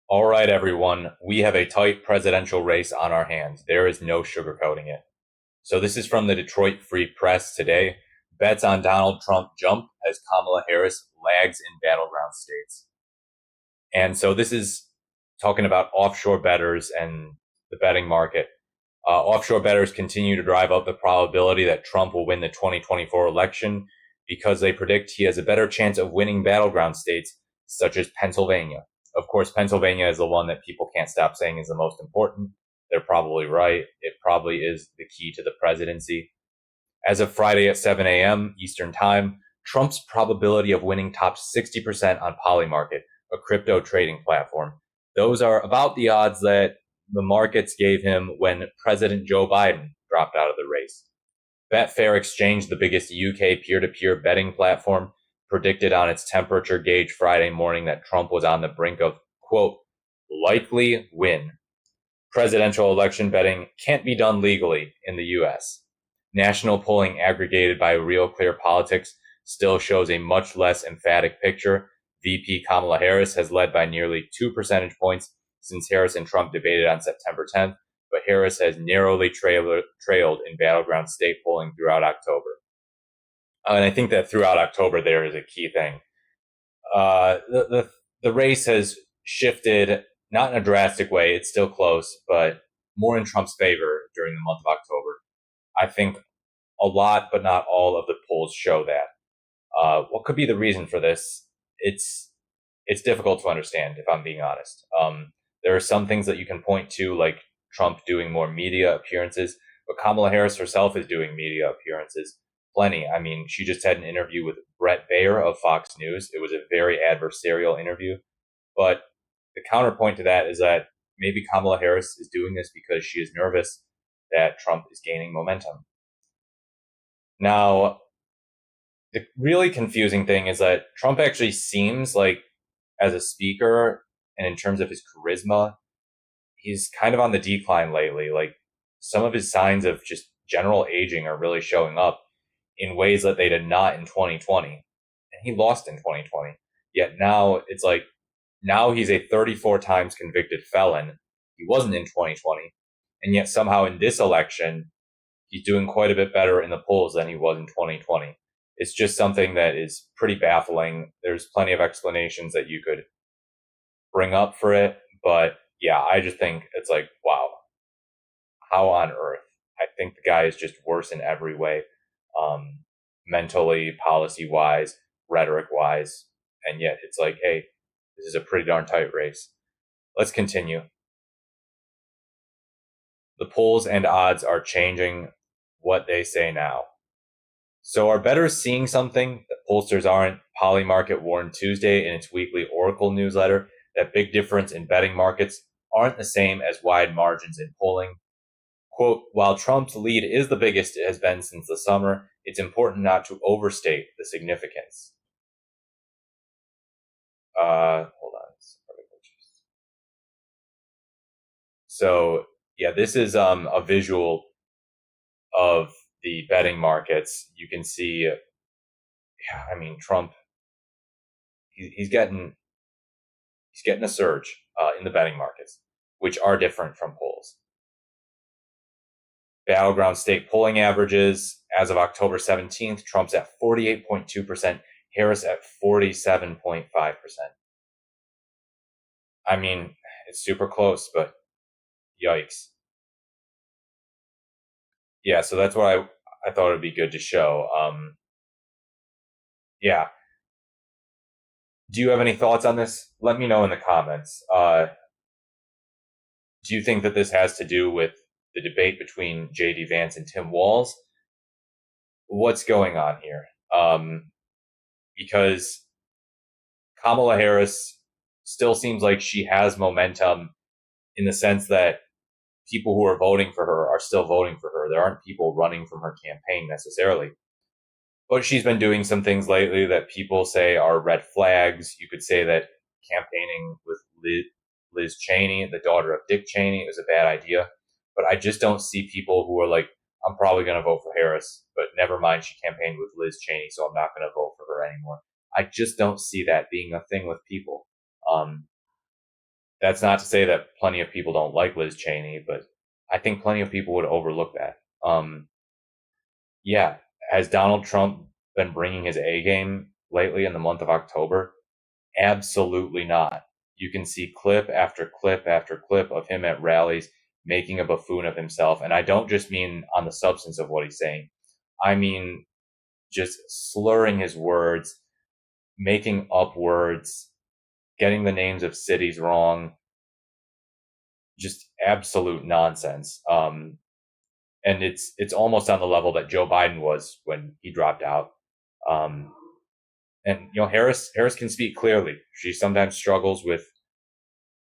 All right, everyone. We have a tight presidential race on our hands. There is no sugarcoating it. So, this is from the Detroit Free Press today. Bets on Donald Trump jump as Kamala Harris lags in battleground states. And so, this is talking about offshore bettors and the betting market. Offshore bettors continue to drive up the probability that Trump will win the 2024 election because they predict he has a better chance of winning battleground states such as Pennsylvania. Of course, Pennsylvania is the one that people can't stop saying is the most important. They're probably right. It probably is the key to the presidency. As of Friday at 7 a.m. Eastern Time, Trump's probability of winning tops 60% on Polymarket, a crypto trading platform. Those are about the odds that the markets gave him when President Joe Biden dropped out of the race. Betfair Exchange, the biggest UK peer-to-peer betting platform, predicted on its temperature gauge Friday morning that Trump was on the brink of, quote, likely win. Presidential election betting can't be done legally in the US. National polling aggregated by Real Clear Politics still shows a much less emphatic picture. VP Kamala Harris has led by nearly 2 percentage points since Harris and Trump debated on September 10th, but Harris has narrowly trailed in battleground state polling throughout October. And I think that throughout October there is a key thing. The race has shifted, not in a drastic way. It's still close, but more in Trump's favor during the month of October. I think a lot, but not all of the polls show that. What could be the reason for this? It's difficult to understand, if I'm being honest. There are some things that you can point to, like Trump doing more media appearances, but Kamala Harris herself is doing media appearances plenty. I mean, she just had an interview with Brett Baer of Fox News. It was a very adversarial interview, but the counterpoint to that is that maybe Kamala Harris is doing this because she is nervous that Trump is gaining momentum. Now, the really confusing thing is that Trump actually seems like, as a speaker and in terms of his charisma, he's kind of on the decline lately. Like, some of his signs of just general aging are really showing up in ways that they did not in 2020. And he lost in 2020. Yet now it's like, now he's a 34 times convicted felon. He wasn't in 2020. And yet somehow in this election, he's doing quite a bit better in the polls than he was in 2020. It's just something that is pretty baffling. There's plenty of explanations that you could bring up for it. But yeah, I just think it's like, wow, how on earth? I think the guy is just worse in every way, um, mentally, policy wise, rhetoric wise. And yet it's like, hey, this is a pretty darn tight race. Let's continue. The polls and odds are changing what they say now. So are bettors seeing something that pollsters aren't? Polymarket warned Tuesday in its weekly Oracle newsletter that big difference in betting markets aren't the same as wide margins in polling. Quote, while Trump's lead is the biggest it has been since the summer, it's important not to overstate the significance. Hold on. So yeah, this is a visual of the betting markets. You can see, yeah, I mean, Trump, he's getting a surge in the betting markets, which are different from polls. Battleground state polling averages as of October 17th, Trump's at 48.2%, Harris at 47.5%. I mean, it's super close, but yikes. Yeah, so that's what I thought it would be good to show. Yeah. Do you have any thoughts on this? Let me know in the comments. Do you think that this has to do with the debate between J.D. Vance and Tim Walz? What's going on here? Because Kamala Harris still seems like she has momentum in the sense that people who are voting for her are still voting for her. There aren't people running from her campaign necessarily. But she's been doing some things lately that people say are red flags. You could say that campaigning with Liz Cheney, the daughter of Dick Cheney, is a bad idea. But I just don't see people who are like, I'm probably going to vote for Harris, but never mind, she campaigned with Liz Cheney, so I'm not going to vote for her anymore. I just don't see that being a thing with people. Um, That's not to say that plenty of people don't like Liz Cheney, but I think plenty of people would overlook that. Yeah, has Donald Trump been bringing his A game lately in the month of October? Absolutely not. You can see clip after clip after clip of him at rallies making a buffoon of himself. And I don't just mean on the substance of what he's saying, I mean just slurring his words, making up words, getting the names of cities wrong, just absolute nonsense. And it's almost on the level that Joe Biden was when he dropped out. Um, and Harris can speak clearly. She sometimes struggles with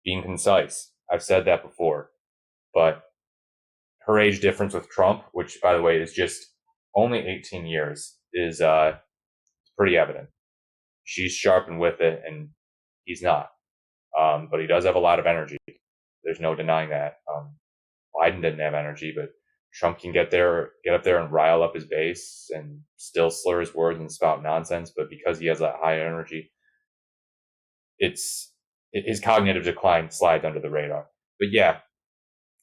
being concise. I've said that before, but her age difference with Trump, which by the way is just only 18 years, is pretty evident. She's sharp and with it, and he's not. But he does have a lot of energy. There's no denying that. Biden didn't have energy, but Trump can get up there and rile up his base and still slur his words and spout nonsense. But because he has that high energy, his cognitive decline slides under the radar. But yeah,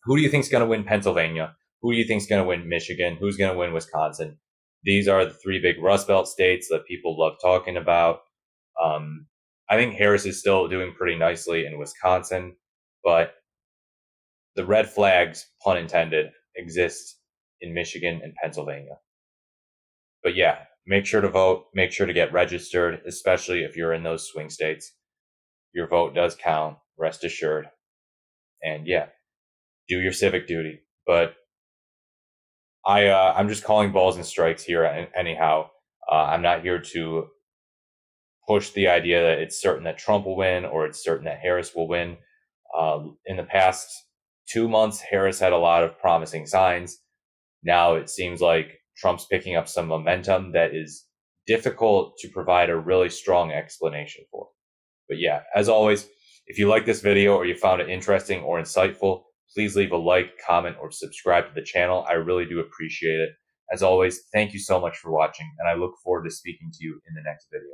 who do you think's going to win Pennsylvania? Who do you think's going to win Michigan? Who's going to win Wisconsin? These are the three big Rust Belt states that people love talking about. I think Harris is still doing pretty nicely in Wisconsin, but the red flags, pun intended, exist in Michigan and Pennsylvania. But yeah, make sure to vote. Make sure to get registered, especially if you're in those swing states. Your vote does count, rest assured. And yeah, do your civic duty. But I'm just calling balls and strikes here anyhow. I'm not here to push the idea that it's certain that Trump will win or it's certain that Harris will win. In the past 2 months, Harris had a lot of promising signs. Now it seems like Trump's picking up some momentum that is difficult to provide a really strong explanation for. But yeah, as always, if you like this video or you found it interesting or insightful, please leave a like, comment, or subscribe to the channel. I really do appreciate it. As always, thank you so much for watching, and I look forward to speaking to you in the next video.